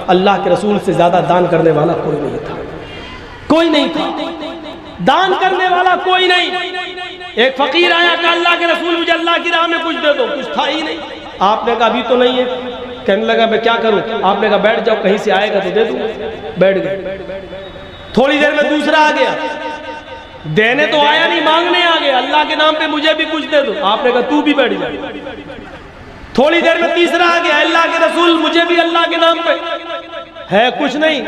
اللہ کے رسول سے زیادہ دان کرنے والا کوئی نہیں تھا، کوئی نہیں تھا، دان کرنے والا کوئی نہیں۔ ایک فقیر آیا کہ اللہ کے رسول مجھے اللہ کی راہ میں کچھ دے دو، کچھ تھا ہی نہیں۔ آپ نے کہا ابھی تو نہیں ہے۔ کہنے لگا میں کیا کروں؟ آپ نے کہا بیٹھ جاؤ، کہیں سے آئے گا تو دے دوں۔ بیٹھ گئے۔ تھوڑی دیر میں دوسرا آ گیا، دینے تو آیا نہیں، مانگنے آ گیا، اللہ کے نام پہ مجھے بھی کچھ دے دو۔ آپ نے کہا تو بھی بیٹھ جا۔ تھوڑی دیر میں تیسرا آ گیا، اللہ کے رسول مجھے بھی اللہ کے نام پہ ہے کچھ نہیں۔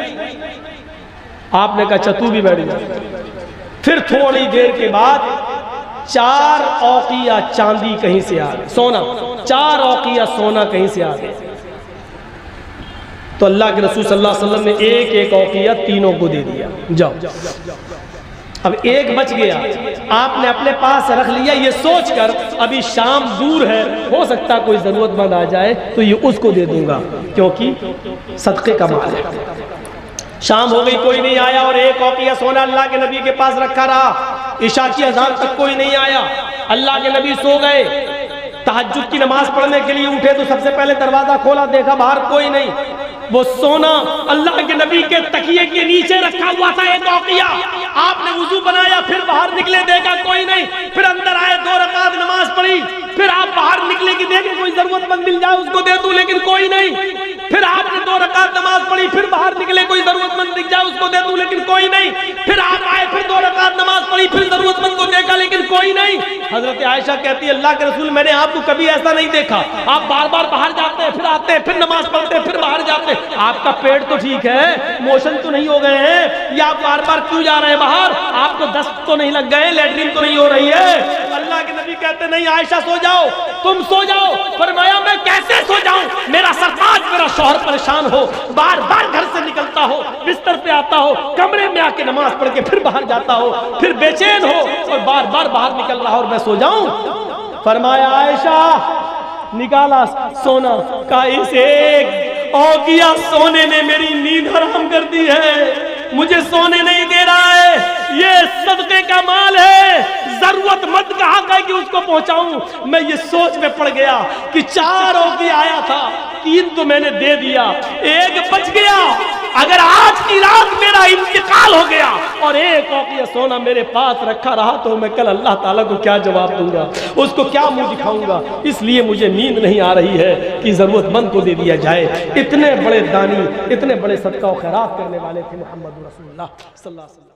آپ نے کہا اچھا تو بھی بیٹھ جا۔ پھر تھوڑی دیر کے بعد 4 اوقیہ چاندی کہیں سے آ گئے، سونا، 4 اوقیہ سونا کہیں سے آ گئے۔ تو اللہ کے رسول صلی اللہ علیہ وسلم نے ایک ایک اوقیہ تینوں کو دے دیا، جاؤ۔ اب ایک بچ گیا، آپ نے اپنے پاس رکھ لیا یہ سوچ کر ابھی شام دور ہے، ہو سکتا کوئی ضرورت مند آ جائے تو یہ اس کو دے دوں گا، کیونکہ صدقے کا مال ہے۔ شام ہو گئی، کوئی نہیں آیا، اور ایک اوقیہ سونا اللہ کے نبی کے پاس رکھا رہا۔ عشاء کی اذان تک کوئی نہیں آیا، اللہ کے نبی سو گئے۔ تہجد کی نماز پڑھنے کے لیے اٹھے تو سب سے پہلے دروازہ کھولا، دیکھا باہر کوئی نہیں۔ وہ سونا اللہ کے نبی کے تکیے کے نیچے رکھا ہوا تھا، ایک اوقیہ۔ آپ نے وضو بنایا، پھر باہر نکلے، دیکھا کوئی نہیں، پھر اندر آئے، 2 رکعت نماز پڑھی، پھر آپ باہر نکلے کہ دیکھیں کوئی ضرورت مند مل جائے اس کو دے دوں، لیکن کوئی نہیں۔ پھر آپ نے 2 رکعت نماز پڑھی، پھر باہر نکلے کوئی ضرورت مند دکھ جائے اس کو دے دوں، لیکن کوئی نہیں۔ پھر آپ آئے، پھر 2 رکعت نماز پڑھی، پھر ضرورت مند کو دیکھا، لیکن کوئی نہیں۔ حضرت عائشہ کہتی ہے اللہ کے رسول میں نے آپ کو کبھی ایسا نہیں دیکھا، آپ بار بار باہر جاتے ہیں، پھر آتے ہیں، پھر نماز پڑھتے ہیں، پھر باہر جاتے ہیں، آپ کا پیٹ تو ٹھیک ہے، موشن تو نہیں ہو گئے ہیں، یا آپ بار بار کیوں جا رہے ہیں باہر؟ آپ کو دست تو نہیں لگ گئے، لیٹرین تو نہیں ہو رہی ہے؟ اللہ کے نبی کہتے نہیں عائشہ سو جاؤ، تم سو جاؤ۔ فرمایا میں کیسے سو جاؤں؟ میرا سرتاج میرا شوہر پریشان ہو، بار بار گھر سے نکلتا ہو، بستر پہ آتا ہو، کمرے میں آ کے نماز پڑھ کے پھر باہر جاتا ہو، پھر بے چین ہو اور بار بار باہر نکل رہا اور میں سو جاؤں؟ فرمایا عائشہ نکالا سونا کا اس ایک اوقیہ سونے نے میری نیند حرام کر دی ہے، مجھے سونے نہیں دے رہا ہے، یہ صدقے کا مال ہے، ضرورت مند کا حق ہے کہ اس کو پہنچاؤں۔ میں یہ سوچ میں پڑ گیا کہ 4 اوقیہ آیا تھا، 3 تو میں نے دے دیا، 1 بچ گیا۔ اگر آج کی رات میرا انتقال ہو گیا اور 1 اوقیہ سونا میرے پاس رکھا رہا تو میں کل اللہ تعالیٰ کو کیا جواب دوں گا، اس کو کیا منہ دکھاؤں گا؟ اس لیے مجھے نیند نہیں آ رہی ہے کہ ضرورت مند کو دے دیا جائے۔ اتنے بڑے دانی، اتنے بڑے صدقہ و خیرات کرنے والے تھے محمد رسول اللہ صلی اللہ علیہ وسلم۔